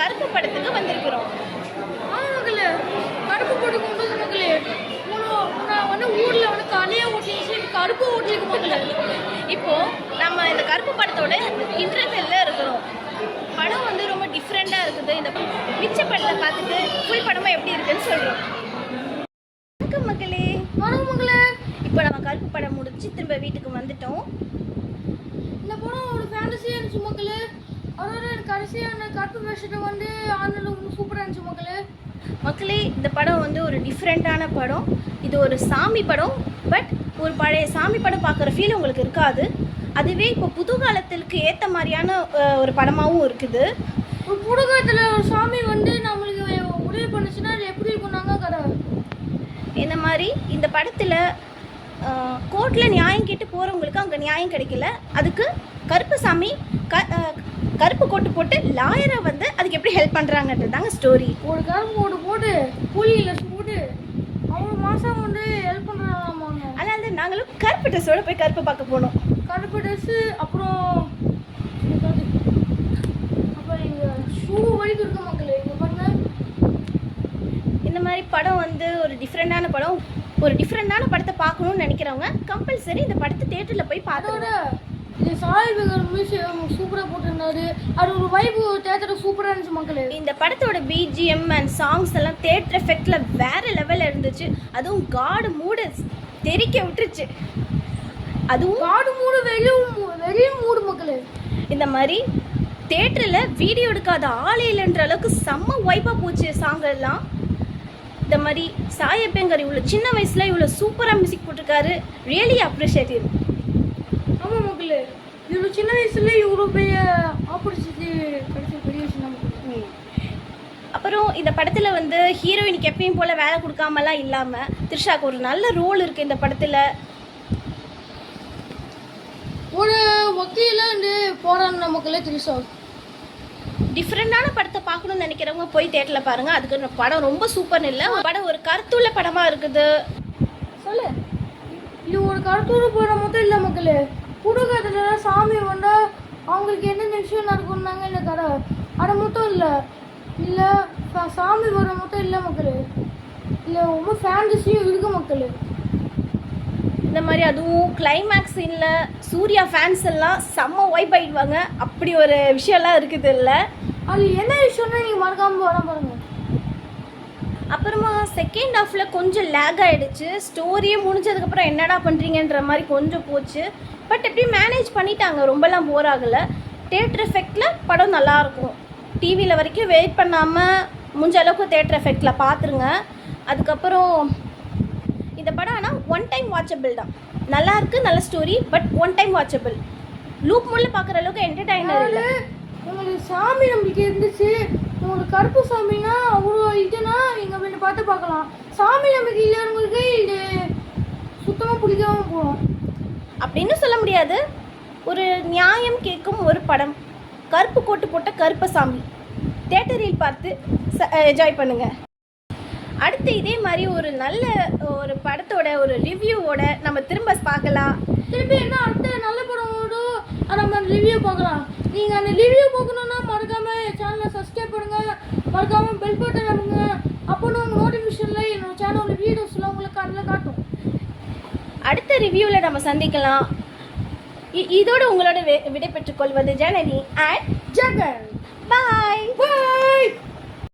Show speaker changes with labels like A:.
A: கருப்பு படத்துக்கு வந்திருக்கிறோம்.
B: மக்களே, கருப்பு படம் கொண்டு வந்து மக்களே, நான் வந்து ஊரில் வந்து கலையை ஓட்டிச்சு கருப்பு ஓட்டிருக்கு மக்களே.
A: இப்போ நம்ம இந்த கருப்பு படத்தோட இன்டர்வெல்ல இருக்கிறோம். படம் வந்து ரொம்ப டிஃப்ரெண்டாக இருக்குது. இந்த மிச்ச படத்தை பார்த்துட்டு ஃபுல் படமாக எப்படி இருக்குன்னு சொல்கிறோம். வணக்கம் மக்களே.
B: வணக்கம் மக்களே.
A: இப்போ நம்ம கருப்பு படம் முடிச்சு திரும்ப வீட்டுக்கு வந்துட்டோம்.
B: இந்த படம் ஒரு ஃபேண்டஸியாக இருந்துச்சு மக்களே. அதோட கடைசியான கருப்பு வேஷத்தை வந்து ஆன்லைனில் சூப்பராக இருந்துச்சு மக்களே.
A: மக்களே, இந்த படம் வந்து ஒரு டிஃப்ரெண்ட்டான படம். இது ஒரு சாமி படம். பட் ஒரு பழைய சாமி படம் பார்க்குற ஃபீல் உங்களுக்கு இருக்காது. அதுவே இப்போ புது காலத்திற்கு ஏற்ற மாதிரியான ஒரு படமாகவும் இருக்குது.
B: ஒரு புது காலத்தில் ஒரு சாமி வந்து நம்மளுக்கு உதவி பண்ணுச்சுன்னா அது எப்படி இருக்குன்னாங்க கதை.
A: இந்த மாதிரி இந்த படத்தில் கோர்ட்டில் நியாயம் கேட்டு போகிறவங்களுக்கு அங்கே நியாயம் கிடைக்கல. அதுக்கு கருப்பு சாமி கருப்பு கோட்டு போட்டு லாயரை வந்து அதுக்கு எப்படி ஹெல்ப் பண்ணுறாங்கன்றது தாங்க ஸ்டோரி.
B: ஒரு கருப்பு கோட்டு போட்டு கூலியில் போட்டு அவ்வளோ மாதம் வந்து ஹெல்ப் பண்ணுறாங்க.
A: அதனால நாங்களும் கருப்பு ட்ரெஸ்ஸோட போய் கருப்பு பார்க்க போனோம்.
B: கருப்பு ட்ரெஸ்ஸு அப்புறம் இங்கே ஷூ வரைக்கும் இருக்க மக்களே. இங்கே பாருங்க,
A: இந்த மாதிரி படம் வந்து ஒரு டிஃப்ரெண்டான படம். ஒரு டிஃப்ரெண்டான படத்தை பார்க்கணும்னு நினைக்கிறவங்க கம்பல்சரி இந்த படத்தை தியேட்டரில் போய்
B: அதோட இந்த சாய்பகர் மியூசியம் சூப்பராக போட்டிருந்தாரு. அது ஒரு வைப்பு தேட்டர் சூப்பராக இருந்துச்சு மக்களே.
A: இந்த படத்தோட பிஜிஎம் அண்ட் சாங்ஸ் எல்லாம் தியேட்டர் எஃபெக்டில் வேறு லெவலில் இருந்துச்சு. அதுவும் காடு மூடு தெரிக்க விட்டுருச்சு. அதுவும்
B: காடு மூடு வெளியும் மூடு மக்களே.
A: இந்த மாதிரி தியேட்டரில் வீடியோ எடுக்காத ஆளே இல்லைன்ற அளவுக்கு செம்ம வைப்பாக போச்சு சாங் எல்லாம். இந்த மாதிரி சாயப்பேங்கர் இவ்வளோ சின்ன வயசில் இவ்வளோ சூப்பராக மியூசிக் போட்டிருக்காரு. Really appreciative.
B: ஆமாம் மக்களே, இவ்வளோ சின்ன வயசுல இவ்வளோ பெரிய ஆப்பர்ச்சுனிட்டி கிடைச்ச பெரிய விஷயம்.
A: அப்புறம் இந்த படத்தில் வந்து ஹீரோயினுக்கு எப்பயும் போல் வேலை கொடுக்காமலாம் இல்லாமல் த்ரிஷாவுக்கு ஒரு நல்ல ரோல் இருக்குது இந்த படத்தில்.
B: ஒரு வக்கீலாண்டு போராடின மக்களே த்ரிஷா.
A: டிஃப்ரெண்டான படத்தை பார்க்கணும்னு நினைக்கிறவங்க போய் தேட்டரில் பாருங்கள். அதுக்கு படம் ரொம்ப சூப்பர்னு இல்லை, படம் ஒரு கருத்துள்ள படமாக இருக்குது. சொல்லு,
B: இது ஒரு கருத்துள்ள படம் மட்டும் இல்லை மக்களே. குடுக்கத்துல சாமி வந்தால் அவங்களுக்கு என்னென்ன விஷயம் நடக்கும்னாங்க இல்லை கதை. அதை மட்டும் இல்லை சாமி வர மட்டும் இல்லை மக்களே. இல்லை ரொம்ப ஃபேண்டஸியும் இருக்கு மக்களே.
A: இந்த மாதிரி அதுவும் கிளைமேக்ஸ் சீனில் சூர்யா ஃபேன்ஸ் எல்லாம் செம்ம வைப் ஆகிடுவாங்க. அப்படி ஒரு விஷயம்லாம் இருக்குது இல்லை.
B: அது என்ன விஷயம்னா நீங்கள் மறக்காமல் வர பாருங்கள்.
A: அப்புறமா செகண்ட் ஹாஃபில் கொஞ்சம் லேக் ஆகிடுச்சு. ஸ்டோரியே முடிஞ்சதுக்கப்புறம் என்னடா பண்ணுறீங்கன்ற மாதிரி கொஞ்சம் போச்சு. பட் எப்படி மேனேஜ் பண்ணிட்டாங்க, ரொம்பலாம் போர் ஆகலை. தியேட்டர் எஃபெக்டில் படம் நல்லாயிருக்கும். டிவியில் வரைக்கும் வெயிட் பண்ணாமல் முடிஞ்ச அளவுக்கு தியேட்டர் எஃபெக்டில் பார்த்துருங்க. அதுக்கப்புறம் இந்த படம் ஆனால் ஒன் டைம் வாட்சபிள் தான். நல்லாயிருக்கு, நல்ல story. But one time watchable. Loop முள்ள பார்க்குற அளவுக்கு என்டர்டைனர் இல்லை.
B: உங்களுக்கு சாமி நம்பிக்கை இருந்துச்சு, உங்களுக்கு கருப்பு சாமின்னா அவ்வளோ இதுனா நீங்கள் வீட்டு பார்த்து பார்க்கலாம். சாமி நம்பிக்கை இல்லைங்களுக்கு இது சுத்தமாக பிடிக்காம போகும்
A: அப்படின்னு சொல்ல முடியாது. ஒரு நியாயம் கேட்கும் ஒரு படம். கருப்பு கோட்டு போட்ட கருப்பசாமி தியேட்டரில் பார்த்து என்ஜாய் பண்ணுங்கள். அடுத்து இதே மாதிரி ஒரு நல்ல ஒரு படத்தோட ஒரு ரிவ்யூவோட நம்ம திரும்ப பார்க்கலாம்.
B: திருப்பி என்ன அடுத்த நல்ல படமோட நம்ம ரிவ்யூ பார்க்கலாம். நீங்கள் அந்த ரிவ்யூ பார்க்கணுன்னா மறக்காமல் சேனலை சப்ஸ்கிரைப் பண்ணுங்கள். மறக்காமல் பெல் பட்டன் அமுங்க. அப்போ உங்கள் நோட்டிஃபிகேஷனில் என்னோட சேனலோட வீடியோஸ்லாம் உங்களுக்கு அதில் காட்டும்.
A: அடுத்த ரிவ்யூவில் நம்ம சந்திக்கலாம். இதோடு உங்களோட விடை பெற்றுக் கொள்வது ஜனனி அண்ட்
B: ஜெகன்.